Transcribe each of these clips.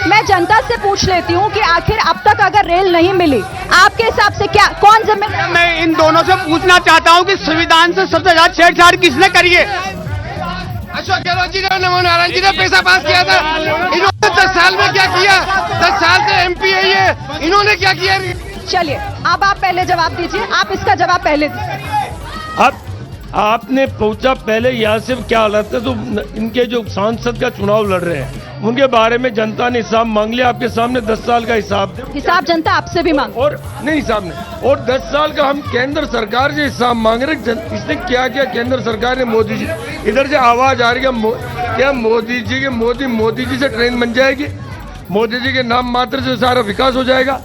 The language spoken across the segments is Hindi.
मैं जनता से पूछ लेती हूँ कि आखिर अब तक अगर रेल नहीं मिली, आपके हिसाब से क्या, कौन जिम्मेदार? मैं इन दोनों से पूछना चाहता हूँ कि संविधान से सबसे ज्यादा छेड़छाड़ किसने करी है? अशोक गहलोत जी ने, नमो नारायण जी ने पैसा पास किया था। इन्होंने 10 साल में क्या किया? 10 साल से MP है ये, इन्होंने क्या किया? चलिए, अब आप पहले जवाब दीजिए, आप इसका जवाब पहले दीजिए। अब आपने पूछा पहले यहाँ से क्या हालत है, तो इनके जो सांसद का चुनाव लड़ रहे हैं उनके बारे में जनता ने हिसाब मांग लिया। आपके सामने 10 साल का हिसाब दे, हिसाब जनता आपसे भी मांग, और नहीं हिसाब नहीं, और 10 साल का हम केंद्र सरकार से हिसाब मांग रहे। इसने क्या किया केंद्र सरकार ने? मोदी जी, इधर से आवाज आ रही है क्या मोदी जी के, मोदी जी से ट्रेन बन जाएगी, मोदी जी के नाम मात्र से सारा विकास हो जाएगा।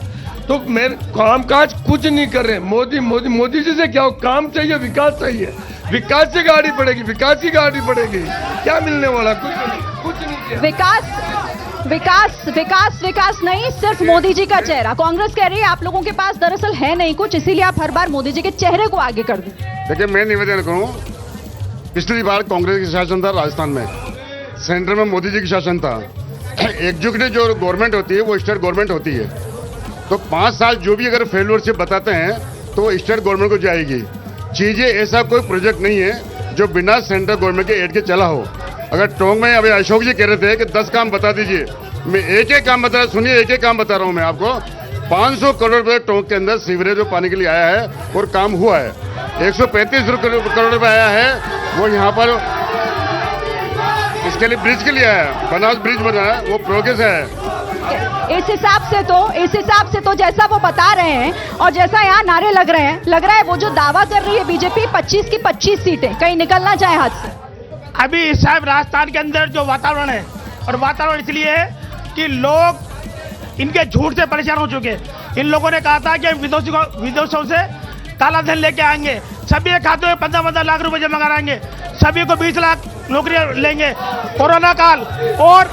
तो मेरे काम काज कुछ नहीं कर रहे। मोदी जी से क्या हो? काम चाहिए, विकास चाहिए, विकास से गाड़ी पड़ेगी, विकास की गाड़ी पड़ेगी। क्या मिलने वाला? कुछ नहीं किया। विकास नहीं, सिर्फ मोदी जी का चेहरा। कांग्रेस कह रही है आप लोगों के पास दरअसल है नहीं कुछ, इसीलिए आप हर बार मोदी जी के चेहरे को आगे कर दें। देखिए, मैं निवेदन करूं, पिछली बार कांग्रेस की शासन था राजस्थान में, सेंटर में मोदी जी की शासन था। एग्जीक्यूटिव जो गवर्नमेंट होती है वो स्टेट गवर्नमेंट होती है, तो 5 साल जो भी अगर फेलियरशिप बताते हैं तो स्टेट गवर्नमेंट को जाएगी। चीजें ऐसा कोई प्रोजेक्ट नहीं है जो बिना सेंट्रल गवर्नमेंट के एड के चला हो। अगर टोंक में अभी अशोक जी कह रहे थे कि 10 काम बता दीजिए, मैं एक काम बता, सुनिए, एक काम बता रहा हूं मैं आपको। 500 करोड़ रुपए टोंक के अंदर सीवरेज जो पानी के लिए आया है और काम हुआ है। 135 करोड़ रुपए आया है वो यहाँ पर इसके लिए ब्रिज के लिए आया है, बनास ब्रिज बना है, वो प्रोग्रेस है। इस हिसाब से तो जैसा वो बता रहे हैं और जैसा यहाँ नारे लग रहा है वो जो दावा कर रही है बीजेपी 25 की 25 सीटें कहीं निकलना चाहे हाथ से। अभी साहब राजस्थान के अंदर जो वातावरण है, और वातावरण इसलिए है कि लोग इनके झूठ से परेशान हो चुके हैं। इन लोगों ने कहा था कि विदेशों से काला धन लेके आएंगे, सभी के खातों में 15-15 लाख रुपए जमा कराएंगे, सभी को 20 लाख नौकरियां लेंगे। कोरोना काल, और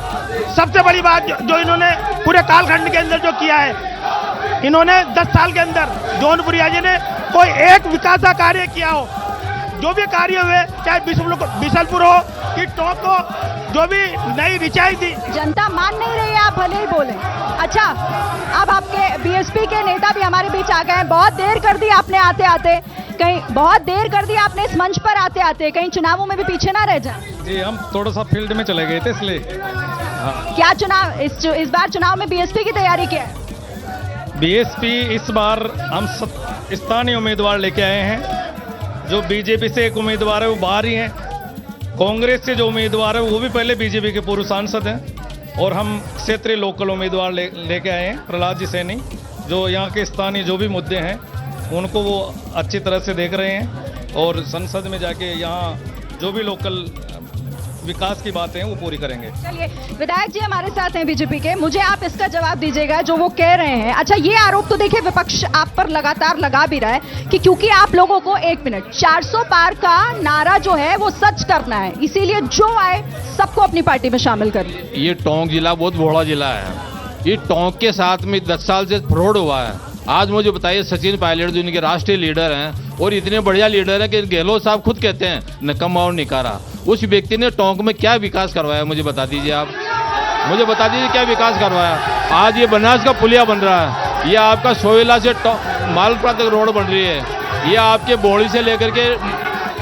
सबसे बड़ी बात जो इन्होंने पूरे कालखंड के अंदर जो किया है, इन्होंने 10 साल के अंदर जौनपुरिया जी ने कोई एक विकास का कार्य किया हो। जो भी कार्य हुए, चाहे बिशनपुर हो कि टोंक हो, जो भी नई रिचाई दी, जनता मान नहीं रही है, आप भले ही बोले। अच्छा, अब आपके बीएसपी के नेता भी हमारे बीच आ गए हैं। बहुत देर कर दी आपने आते आते, कहीं बहुत देर कर दी आपने इस मंच पर आते आते, कहीं चुनावों में भी पीछे ना रह जाए। जी, हम थोड़ा सा फील्ड में चले गए थे इसलिए। क्या चुनाव इस बार चुनाव में बीएसपी की तैयारी क्या है? बीएसपी इस बार हम स्थानीय उम्मीदवार लेके आए हैं। जो बीजेपी से एक उम्मीदवार है वो बाहर ही हैं, कांग्रेस से जो उम्मीदवार है वो भी पहले बीजेपी के पूर्व सांसद हैं, और हम क्षेत्रीय लोकल उम्मीदवार लेके आए हैं प्रहलाद जी सैनी, जो यहाँ के स्थानीय जो भी मुद्दे हैं उनको वो अच्छी तरह से देख रहे हैं, और संसद में जाके यहाँ जो भी लोकल विकास की बातें हैं वो पूरी करेंगे। चलिए, विधायक जी हमारे साथ हैं बीजेपी के, मुझे आप इसका जवाब दीजिएगा जो वो कह रहे हैं। अच्छा, ये आरोप तो देखिए विपक्ष आप पर लगातार लगा भी रहा है कि क्योंकि आप लोगों को 1 मिनट 400 पार का नारा जो है वो सच करना है, इसीलिए जो आए सबको अपनी पार्टी में शामिल कर लिया। ये टोंक जिला बहुत बड़ा जिला है। ये टोंक के साथ में 10 साल से फ्रॉड हुआ है। आज मुझे बताइए, सचिन पायलट जो इनके राष्ट्रीय लीडर हैं और इतने बढ़िया लीडर हैं कि गहलोत साहब खुद कहते हैं निकम्मा और निकारा। उस व्यक्ति ने टोंक में क्या विकास करवाया मुझे बता दीजिए आप, मुझे बता दीजिए क्या विकास करवाया। आज ये बनास का पुलिया बन रहा है, ये आपका सोयला से मालपुरा तक रोड बन रही है, ये आपके बोड़ी से लेकर के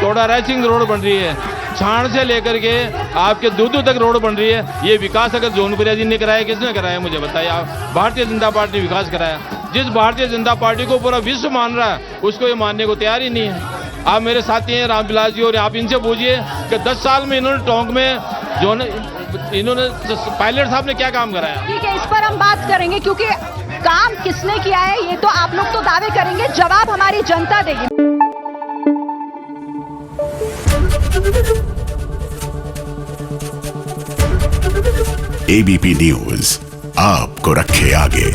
टोडा राय सिंह रोड बन रही है, छाण से लेकर के आपके दूधू तक रोड बन रही है। ये विकास अगर जौनपुरिया जी ने कराया, किसने कराया मुझे बताइए आप? भारतीय जनता पार्टी ने विकास कराया। जिस भारतीय जनता पार्टी को पूरा विश्व मान रहा है उसको ये मानने को तैयार ही नहीं है। आप मेरे साथी हैं रामविलास जी, और आप इनसे पूछिए कि 10 साल में इन्होंने टोंक में इन्होंने पायलट साहब ने क्या काम कराया। ठीक है, इस पर हम बात करेंगे, क्योंकि काम किसने किया है ये तो आप लोग तो दावे करेंगे, जवाब हमारी जनता देगी। एबीपी न्यूज आपको रखे आगे।